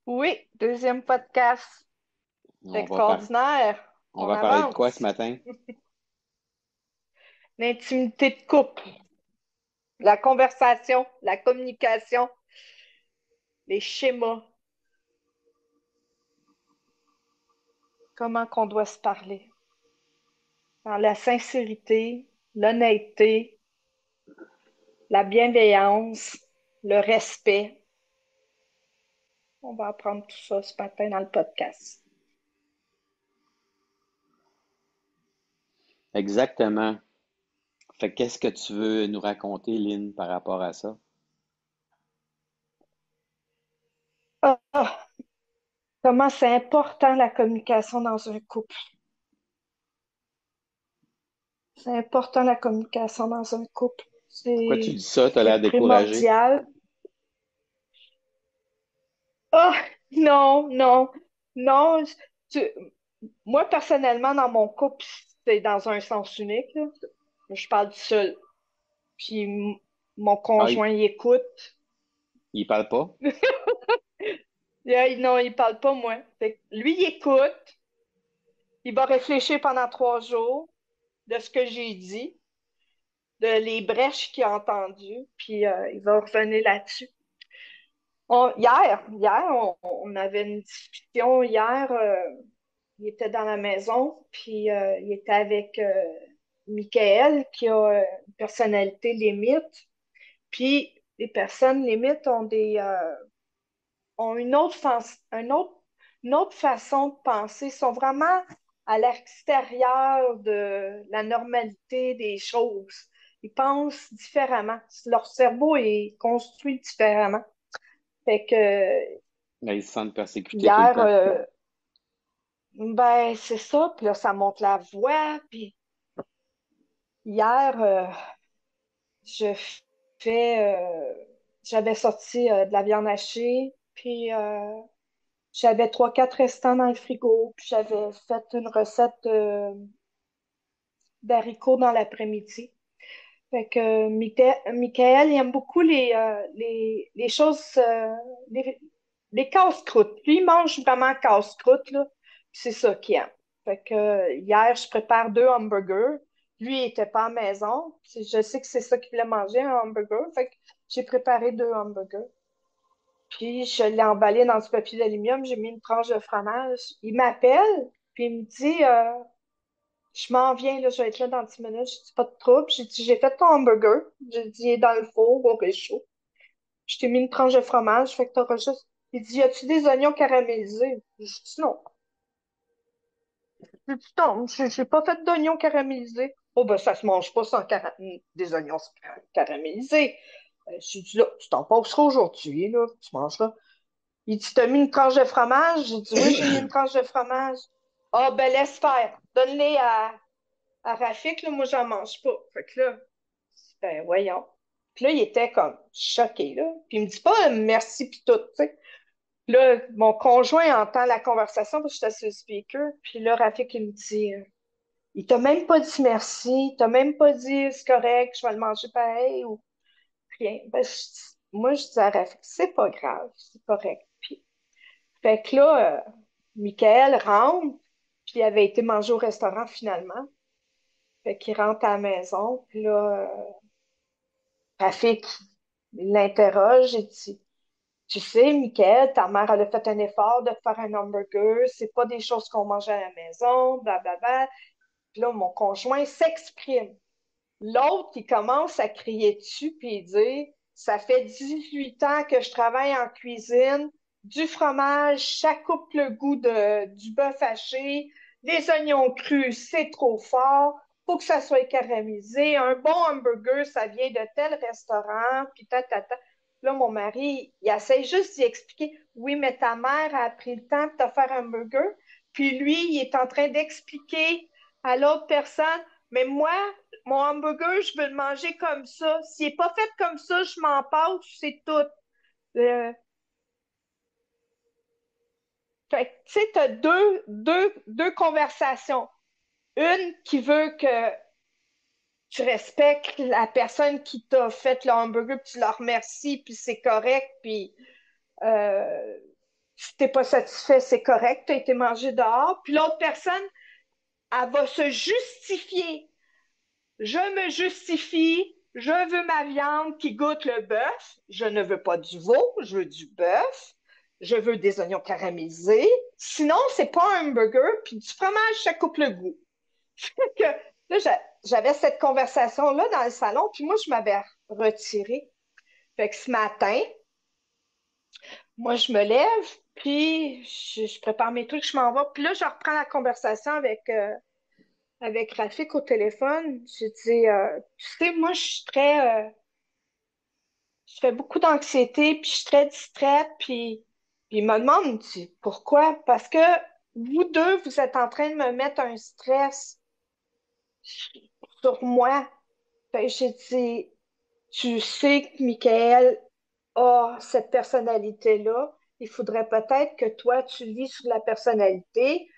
Oui, deuxième podcast. C'est On va, par- extraordinaire. on On va parler de quoi ce avance. matin? L'intimité de couple, la conversation, la communication, les schémas, comment qu'on doit se parler. Dans la sincérité, l'honnêteté, la bienveillance, le respect. On va apprendre tout ça ce matin dans le podcast. Exactement. Fait que qu'est-ce que tu veux nous raconter, Lynn, par rapport à ça? Ah, comment c'est important la communication dans un couple. C'est important la communication dans un couple. Pourquoi tu dis ça? T'as C'est l'air découragé. primordial. Ah, non, non, non. tu- Moi, personnellement, dans mon couple, c'est dans un sens unique, là. Je parle du seul. Puis mon Ah, conjoint, il écoute. il parle pas? Non, il parle pas, moi. Fait que lui, il écoute. Il va réfléchir pendant 3 jours de ce que j'ai dit, de les brèches qu'il a entendues, puis il va revenir là-dessus. On avait une discussion hier. Il était dans la maison, puis il était avec Michael, qui a une personnalité limite. Puis les personnes limites ont une autre façon de penser, sont vraiment à l'extérieur de la normalité des choses. Ils pensent différemment. Leur cerveau est construit différemment. Fait que Ben, il se sent persécuté tout le hier, temps. ben c'est ça, puis là, ça monte la voix, puis hier, je fais, j'avais sorti de la viande hachée, puis j'avais trois, quatre restants dans le frigo, puis j'avais fait une recette d'haricots dans l'après-midi. Fait que Michael, il aime beaucoup les choses, les casse-croûtes. Lui, il mange vraiment casse-croûte, là. Puis c'est ça qu'il aime. Fait que hier, je prépare 2 hamburgers. Lui, il était pas à la maison. Puis je sais que c'est ça qu'il voulait manger, un hamburger. Fait que j'ai préparé 2 hamburgers. Puis je l'ai emballé dans du papier d'aluminium. J'ai mis une tranche de fromage. Il m'appelle, puis il me dit je m'en viens, là, je vais être là dans 10 minutes. J'ai dit pas de trouble. J'ai dit j'ai fait ton hamburger. J'ai dit il est dans le four au réchaud. Je t'ai mis une tranche de fromage, fait que t'auras juste. Il dit, y a-tu des oignons caramélisés? J'ai dit non. J'ai dit non, j'ai pas fait d'oignons caramélisés. Oh, ben, ça se mange pas sans des oignons caramélisés. J'ai dit là, tu t'en passeras aujourd'hui, là, tu mangeras. Il dit, t'as mis une tranche de fromage? J'ai dit, oui, j'ai mis une tranche de fromage. Ah, ben, laisse faire. Donne-les à Rafik, là, moi, j'en mange pas. Fait que là, ben, voyons. Puis là, il était comme choqué, là. Puis il me dit pas merci, puis tout, tu sais. Là, mon conjoint entend la conversation parce que j'étais sur le speaker. Puis là, Rafik, il me dit, il t'a même pas dit merci, il t'a même pas dit c'est correct, je vais le manger pareil ou rien. Ben, moi, je dis à Rafik, c'est pas grave, c'est correct. Puis, fait que là, Michael rentre, puis il avait été manger au restaurant finalement. Fait qu'il rentre à la maison, puis là, Rafik, il l'interroge, il dit, tu sais, Michael, ta mère, elle a fait un effort de faire un hamburger, c'est pas des choses qu'on mange à la maison, blablabla. Puis là, mon conjoint s'exprime. L'autre, il commence à crier dessus, puis il dit, ça fait 18 ans que je travaille en cuisine, du fromage, ça coupe le goût du bœuf haché, les oignons crus, c'est trop fort, faut que ça soit caramélisé, un bon hamburger, ça vient de tel restaurant, puis Là, mon mari, il essaie juste d'y expliquer, oui, mais ta mère a pris le temps de te faire un burger, puis lui, il est en train d'expliquer à l'autre personne, mais moi, mon hamburger, je veux le manger comme ça. S'il n'est pas fait comme ça, je m'en passe, c'est tout. Euh, Fait que, tu sais, tu as deux conversations. Une qui veut que tu respectes la personne qui t'a fait le hamburger, puis tu la remercies, puis c'est correct, puis euh, si t'es pas satisfait, c'est correct, tu as été mangé dehors. Puis l'autre personne, elle va se justifier. Je me justifie, je veux ma viande qui goûte le bœuf. Je ne veux pas du veau, je veux du bœuf. Je veux des oignons caramélisés. Sinon, c'est pas un hamburger, puis du fromage, ça coupe le goût. Fait que là, j'avais cette conversation-là dans le salon, puis moi, je m'avais retirée. Fait que ce matin, moi, je me lève, puis je prépare mes trucs, je m'en vais. Puis là, je reprends la conversation avec Rafik au téléphone. J'ai dit, tu sais, moi, je fais beaucoup d'anxiété, puis je suis très distraite, puis il me demande, il dit, pourquoi? Parce que vous deux, vous êtes en train de me mettre un stress sur moi. Fait que j'ai dit, tu sais que Michael a cette personnalité-là. Il faudrait peut-être que toi, tu lis sur la personnalité,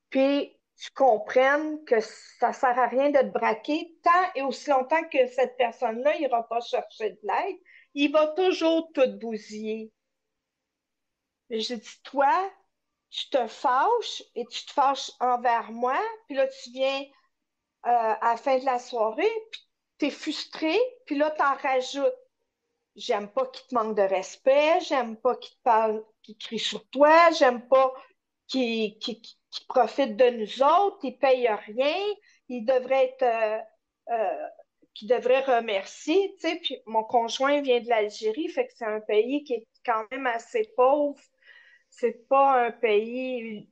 puis tu comprennes que ça sert à rien de te braquer tant et aussi longtemps que cette personne-là n'ira pas chercher de l'aide. Il va toujours tout bousiller. J'ai dit, toi, tu te fâches et tu te fâches envers moi, puis là, tu viens à la fin de la soirée, puis tu es frustré, puis là, tu en rajoutes. J'aime pas qu'il te manque de respect, j'aime pas qu'il te parle, qu'il crie sur toi, j'aime pas qu'il profite de nous autres, il paye rien, il devrait être, qu'il devrait remercier, tu sais. Puis mon conjoint vient de l'Algérie, fait que c'est un pays qui est quand même assez pauvre. C'est pas un pays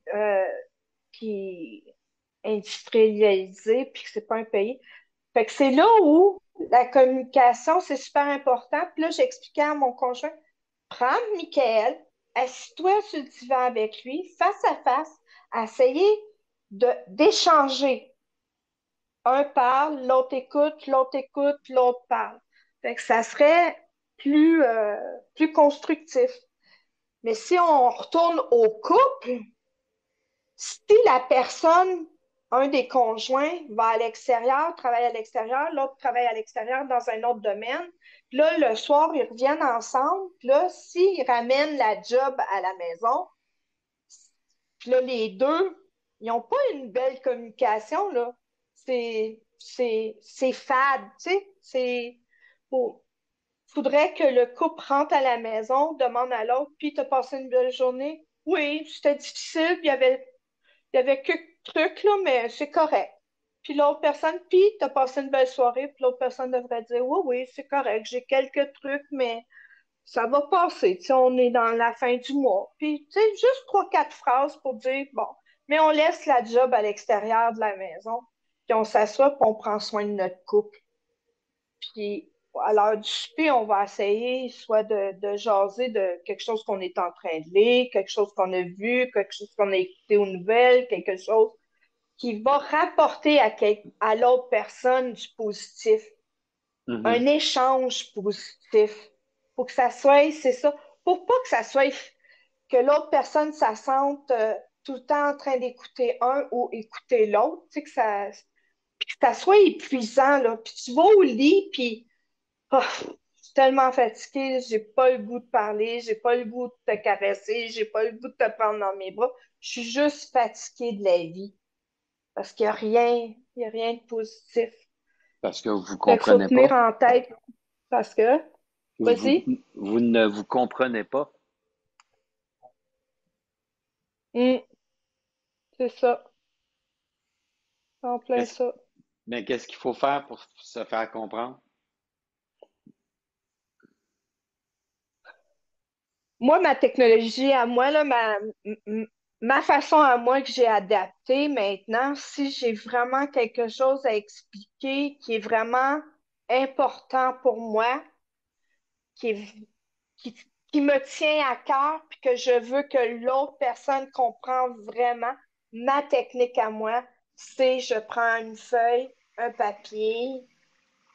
qui est industrialisé, puis que c'est pas un pays. Fait que c'est là où la communication, c'est super important. Puis là, j'expliquais à mon conjoint, prends Michael, assis-toi sur le divan avec lui, face à face, essayer d'échanger. Un parle, l'autre écoute, l'autre parle. Fait que ça serait plus constructif. Mais si on retourne au couple, si la personne, un des conjoints, va à l'extérieur, travaille à l'extérieur, l'autre travaille à l'extérieur dans un autre domaine, puis là, le soir, ils reviennent ensemble, puis là, s'ils ramènent la job à la maison, puis là, les deux, ils n'ont pas une belle communication, là. C'est fade, tu sais. Faudrait que le couple rentre à la maison, demande à l'autre, puis t'as passé une belle journée? Oui, c'était difficile, puis il y avait quelques trucs, là, mais c'est correct. Puis l'autre personne, puis t'as passé une belle soirée, puis l'autre personne devrait dire, oui, oui, c'est correct, j'ai quelques trucs, mais ça va passer. Tu sais, on est dans la fin du mois. Puis, tu sais, juste trois, quatre phrases pour dire, bon, mais on laisse la job à l'extérieur de la maison, puis on s'assoit, puis on prend soin de notre couple. Puis, à l'heure du souper, on va essayer soit de jaser de quelque chose qu'on est en train de lire, quelque chose qu'on a vu, quelque chose qu'on a écouté aux nouvelles, quelque chose qui va rapporter à l'autre personne du positif, Mhm. un échange positif. Pour que ça soit, c'est ça, pour pas que ça soit que l'autre personne, ça sente tout le temps en train d'écouter un ou écouter l'autre, tu sais, que ça soit épuisant, là. Puis tu vas au lit, puis oh, je suis tellement fatiguée, j'ai pas le goût de parler, j'ai pas le goût de te caresser, j'ai pas le goût de te prendre dans mes bras. Je suis juste fatiguée de la vie parce qu'il y a rien de positif. Parce que vous Fait qu'il faut comprenez tenir pas. en tête parce que, Vous, vas-y. vous ne vous comprenez pas. Mm, c'est ça, en plein Qu'est-ce, ça. mais qu'est-ce qu'il faut faire pour se faire comprendre? Moi, ma technologie à moi, là, ma façon à moi que j'ai adaptée maintenant, si j'ai vraiment quelque chose à expliquer qui est vraiment important pour moi, qui est qui, qui me tient à cœur, puis que je veux que l'autre personne comprenne vraiment ma technique à moi, c'est je prends une feuille, un papier,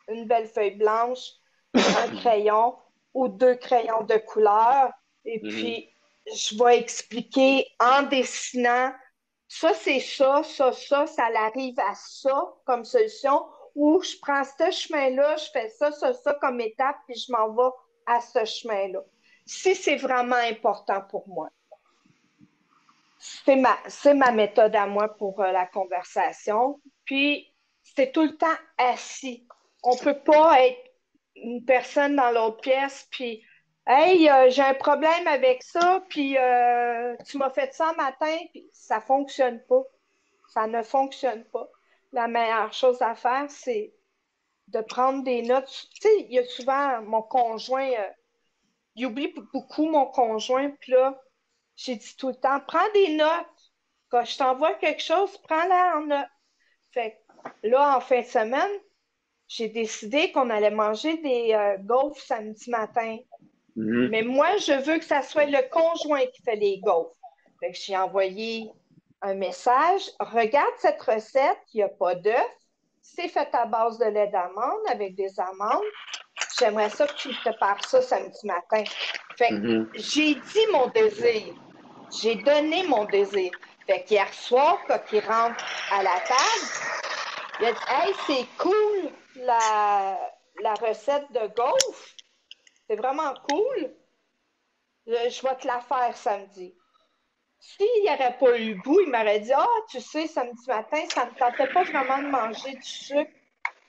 une belle feuille blanche, un crayon ou deux crayons de couleur, et Mhm. puis je vais expliquer en dessinant ça, c'est ça, ça, ça, ça arrive à ça comme solution, ou je prends ce chemin-là, je fais ça comme étape, puis je m'en vais à ce chemin-là. Si c'est vraiment important pour moi. C'est ma méthode à moi pour la conversation. Puis, c'est tout le temps assis. On peut pas être une personne dans l'autre pièce, puis hey, j'ai un problème avec ça, puis tu m'as fait ça un matin, puis ça fonctionne pas. Ça ne fonctionne pas. La meilleure chose à faire, c'est de prendre des notes. Tu sais, il y a souvent mon conjoint, il oublie beaucoup mon conjoint, puis là, j'ai dit tout le temps, prends des notes. Quand je t'envoie quelque chose, prends-la en note. Fait que là, en fin de semaine, j'ai décidé qu'on allait manger des gaufres samedi matin. Mhm. Mais moi, je veux que ça soit le conjoint qui fait les gaufres. Fait que j'ai envoyé un message. Regarde cette recette, il n'y a pas d'œuf. C'est fait à base de lait d'amande avec des amandes. J'aimerais ça que tu me prépares ça samedi matin. Fait que Mhm. j'ai dit mon désir. J'ai donné mon désir. Fait qu'hier soir, quand il rentre à la table, il a dit hey, c'est cool la recette de gaufre. C'est vraiment cool. Je vais te la faire samedi. S'il n'y aurait pas eu le goût, il m'aurait dit ah, tu sais, samedi matin, ça ne me tentait pas vraiment de manger du sucre.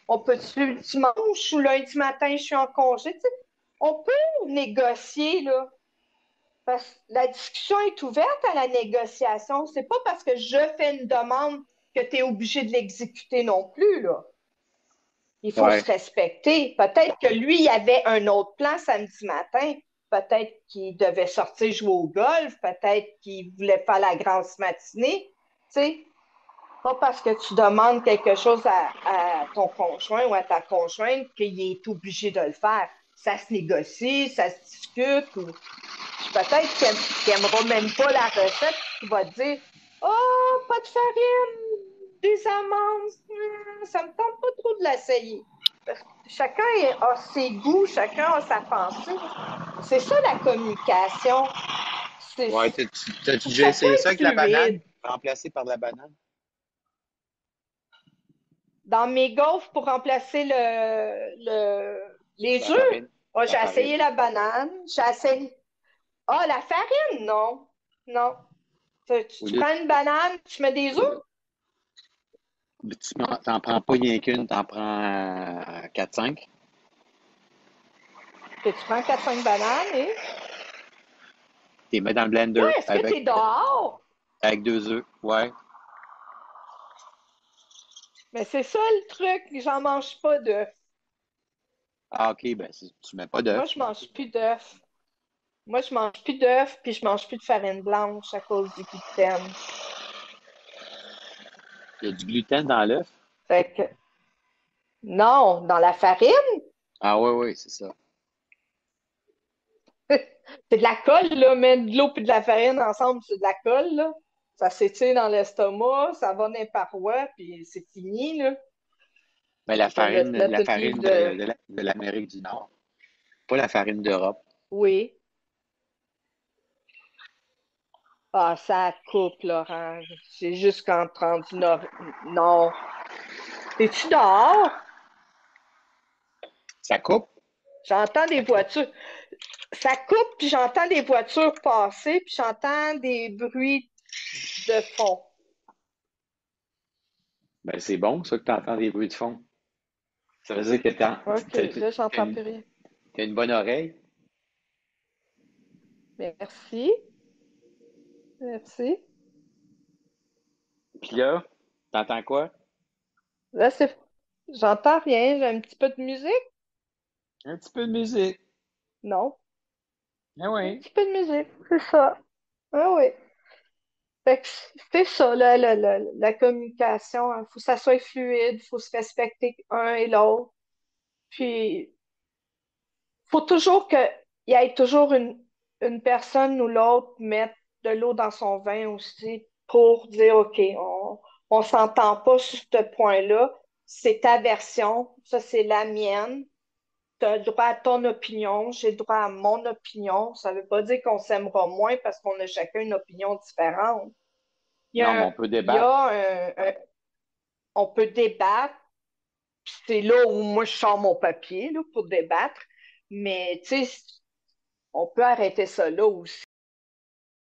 On peut-tu le dimanche ou lundi matin, je suis en congé? Tu sais, on peut négocier, là. Parce que la discussion est ouverte à la négociation. C'est pas parce que je fais une demande que tu es obligé de l'exécuter non plus, là. Il faut se Ouais. respecter. Peut-être que lui, il avait un autre plan samedi matin. Peut-être qu'il devait sortir jouer au golf. Peut-être qu'il voulait faire la grasse matinée. Tu sais, pas parce que tu demandes quelque chose à ton conjoint ou à ta conjointe qu'il est obligé de le faire. Ça se négocie, ça se discute ou puis peut-être qu'il n'aimera même pas la recette, qu'il va te dire oh, pas de farine, des amandes, ça me tente pas trop de l'essayer. Chacun a ses goûts, chacun a sa pensée. C'est ça la communication. C'est, Ouais, t'as-tu faut que déjà ça soit essayé ça avec la banane? fluide. Remplacé par de la banane? Dans mes gaufres, pour remplacer les La œufs, farine? oh, La j'ai farine. essayé la banane, j'ai essayé. Ah, la farine, non. Non. Au Tu lieu prends une banane, tu mets des œufs. t'en prends pas rien qu'une, t'en prends 4-5. Que tu prends 4 5 bananes et. T'es mets dans le Là, blender est-ce que tu es dehors? avec 2 œufs. Ouais. Mais c'est ça le truc, j'en mange pas d'œufs. Ah, ok, ben, tu mets pas Moi, d'œufs. je mange plus d'œufs. Moi, je mange plus d'œufs, puis je mange plus de farine blanche à cause du gluten. Il y a du gluten dans l'œuf. Fait que, non, dans la farine, Ah, ouais, ouais, c'est ça. c'est de la colle, là. Mettre de l'eau et de la farine ensemble, c'est de la colle, là. Ça s'étire dans l'estomac, ça va dans les parois, puis c'est fini, là. Mais Au lieu de te mettre la une livre farine de. de l'Amérique du Nord, pas la farine d'Europe. Oui. Ah, ça coupe, Laurent. C'est juste qu'en rendu nord. Non. Es-tu dehors? Ça coupe? J'entends des voitures. Ça coupe, puis j'entends des voitures passer, puis j'entends des bruits de fond. Ben, c'est bon, ça, que tu entends des bruits de fond. Ça veut dire que OK, là, t'as j'entends plus rien. t'as une bonne oreille. Merci. Merci. Puis là, t'entends quoi? Là, c'est. J'entends rien. J'ai un petit peu de musique? Un petit peu de musique. Non. Ah Un oui. petit peu de musique, c'est ça. Ah oui. Fait que c'est ça, la communication. Il faut que ça soit fluide, il faut se respecter un et l'autre. Puis, faut toujours qu'il y ait toujours une personne ou l'autre mettre de l'eau dans son vin aussi pour dire, OK, on s'entend pas sur ce point-là. C'est ta version, ça c'est la mienne. Tu as le droit à ton opinion, j'ai le droit à mon opinion. Ça veut pas dire qu'on s'aimera moins parce qu'on a chacun une opinion différente. Il y Non, mais a, on peut il y débattre. a on peut débattre, Puis c'est là où moi je sors mon papier là, pour débattre. Mais tu sais, on peut arrêter ça là aussi.